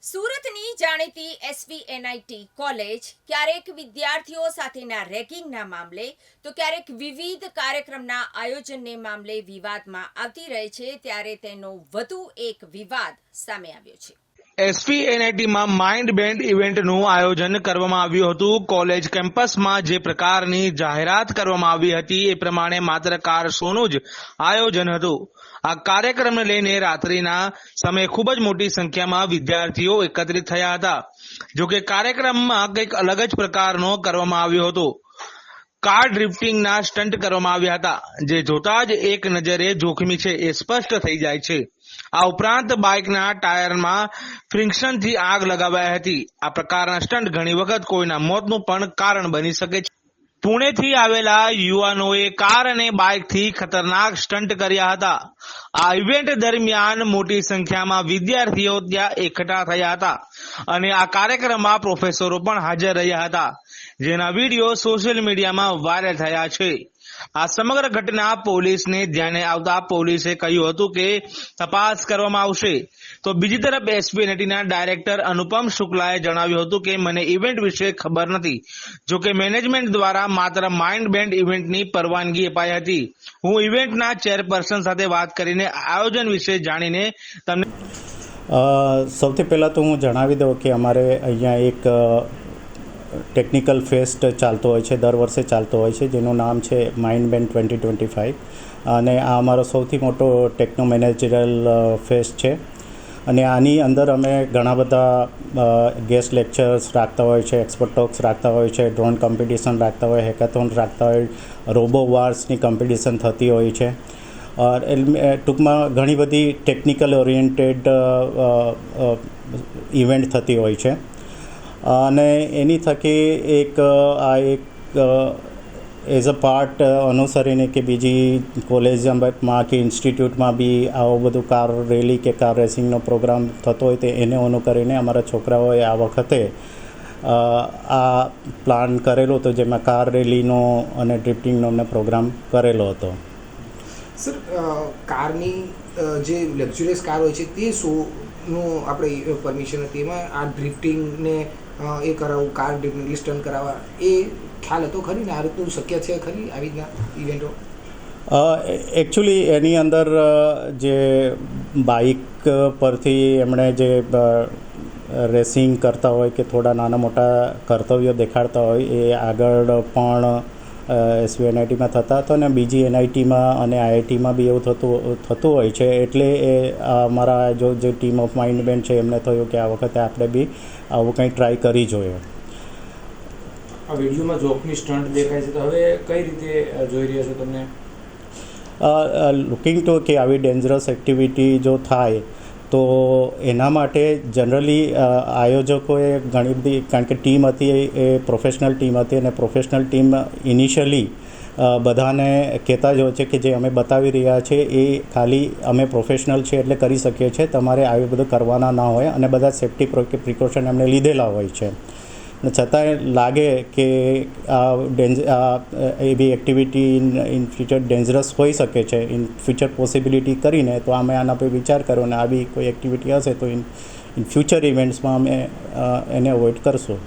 સુરતની જાણીતી SVNIT college ક્યારેક વિદ્યાર્થીઓ સાથેના રેગિંગના મામલે તો ક્યારેક વિવિધ કાર્યક્રમના આયોજનને મામલે વિવાદમાં આવતી રહે છે, ત્યારે તેનો વધુ એક વિવાદ સામે આવ્યો છે। એસવીએનઆઈટીમાં માઇન્ડ બેન્ડ ઇવેન્ટનું આયોજન કરવામાં આવ્યું હતું। કોલેજ કેમ્પસમાં જે પ્રકારની જાહેરાત કરવામાં આવી હતી એ પ્રમાણે માત્ર કાર શોનું જ આયોજન હતું। આ કાર્યક્રમને લઈને રાત્રિના સમયે ખૂબ જ મોટી સંખ્યામાં વિદ્યાર્થીઓ એકત્રિત થયા હતા। જોકે કાર્યક્રમમાં કંઈક અલગ જ પ્રકારનો કરવામાં આવ્યો હતો। કાર ડ્રિફ્ટિંગના સ્ટન્ટ કરવામાં આવ્યા હતા, જે જોતા જ એક નજરે જોખમી છે એ સ્પષ્ટ થઈ જાય છે। આ ઉપરાંત બાઇકના ટાયરમાં ફ્રિક્શનથી આગ લગાવાઈ હતી। આ પ્રકારના સ્ટન્ટ ઘણી વખત કોઈના મોતનું પણ કારણ બની શકે છે। પુણેથી આવેલા યુવાનોએ કાર અને બાઇકથી ખતરનાક સ્ટન્ટ કર્યા હતા। આ ઇવેન્ટ દરમિયાન મોટી સંખ્યામાં વિદ્યાર્થીઓ ત્યાં એકઠા થયા હતા અને આ કાર્યક્રમમાં પ્રોફેસરો પણ હાજર રહ્યા હતા, જેના વિડીયો સોશિયલ મીડિયામાં વાયરલ થયા છે। આ સમગ્ર ઘટના પોલીસને ધ્યાને આવતા પોલીસે કહ્યું હતું કે તપાસ કરવામાં આવશે। તો બીજી તરફ એસવીએનઆઈટીના ડાયરેક્ટર અનુપમ શુક્લાએ જણાવ્યું હતું કે મને ઇવેન્ટ વિશે ખબર નથી, જોકે મેનેજમેન્ટ દ્વારા માત્ર માઇન્ડ બેન્ડ ઇવેન્ટની પરવાનગી અપાઈ હતી। હું ઇવેન્ટના ચેરપર્સન સાથે વાત કરીને આયોજન વિશે જાણીને તમને સૌથી પહેલાં તો હું જણાવી દઉં કે અમારે અહીંયા એક ટેકનિકલ ફેસ્ટ ચાલતો હોય છે, દર વર્ષે ચાલતો હોય છે, જેનું નામ છે માઇન્ડ બેન્ડ 2025 અને આ અમારો સૌથી મોટો ટેકનો મેનેજરલ ફેસ્ટ છે। અને આની અંદર અમે ઘણા બધા ગેસ્ટ લેક્ચર્સ રાખતા હોય છે, એક્સપર્ટ ટોક્સ રાખતા હોય છે, ડ્રોન કોમ્પિટિશન રાખતા હોય, હેકાથોન રાખતા હોય, રોબો વાર્સની કોમ્પિટિશન થતી હોય છે। ટૂંકમાં ઘણી બધી ટેકનિકલ ઓરિએન્ટેડ ઇવેન્ટ થતી હોય છે અને એની થકી એક એઝ અ પાર્ટ અનુસરીને કે બીજી કોલેજમાં કે ઇન્સ્ટિટ્યૂટમાં બી આવો બધું કાર રેલી કે કાર રેસિંગનો પ્રોગ્રામ થતો હોય તો એને અનુકરીને અમારા છોકરાઓએ આ વખતે આ પ્લાન કરેલો હતો, જેમાં કાર રેલીનો અને ડ્રિફ્ટિંગનો અમને પ્રોગ્રામ કરેલો હતો। સર, કારની જે લક્ઝુરિયસ કાર હોય છે તે શોનું આપણે પરમિશન હતી, એમાં આ ડ્રિફ્ટિંગને એ કરાવવું, કાર ડ્રિફ્ટિંગ સ્ટન્ટ કરાવવા, એ ખ્યાલ હતો ખરી ને? આ રીતનું શક્ય છે ખરી આવી રીતના ઇવેન્ટો? એકચ્યુઅલી એની અંદર જે બાઇક પરથી એમણે જે રેસિંગ કરતા હોય કે થોડા નાના મોટા કર્તવ્યો દેખાડતા હોય એ આગળ પણ એસવીએનઆઈટીમાં થતા હતા અને બીજી એનઆઈટીમાં અને આઈઆઈટીમાં બી એવું થતું હોય છે। એટલે એ અમારા જે ટીમ ઓફ માઇન્ડ બેન્ડ છે એમને થયું કે આ વખતે આપણે બી આવું કંઈ ટ્રાય કરી જોઈએ। આ વિડીયોમાં જોખમી સ્ટન્ટ દેખાય છે, તો હવે કઈ રીતે જોઈ રહ્યા છો તમને? લુકિંગ ટુ કે આવી ડેન્જરસ એક્ટિવિટી જો થાય તો એના માટે જનરલી આયોજકોએ ઘણી બધી, કારણ કે ટીમ હતી એ પ્રોફેશનલ ટીમ હતી અને પ્રોફેશનલ ટીમ ઇનિશિયલી બધાને કહેતા જ હોય છે કે જે અમે બતાવી રહ્યા છે એ ખાલી અમે પ્રોફેશનલ છે એટલે કરી શકીએ છીએ, તમારે આવી બધું કરવાના ના હોય અને બધા સેફ્ટી પ્રિકોશન એમને લીધેલા હોય છે। ને છતાંય લાગે કે એવી એક્ટિવિટી ઇન ફ્યુચર ડેન્જરસ હોઈ શકે છે, ઇન ફ્યુચર પોસિબિલિટી કરીને તો અમે આના પર વિચાર કર્યો અને આવી કોઈ એક્ટિવિટી હશે તો ઇન ફ્યુચર ઇવેન્ટ્સમાં અમે એને અવોઇડ કરશું।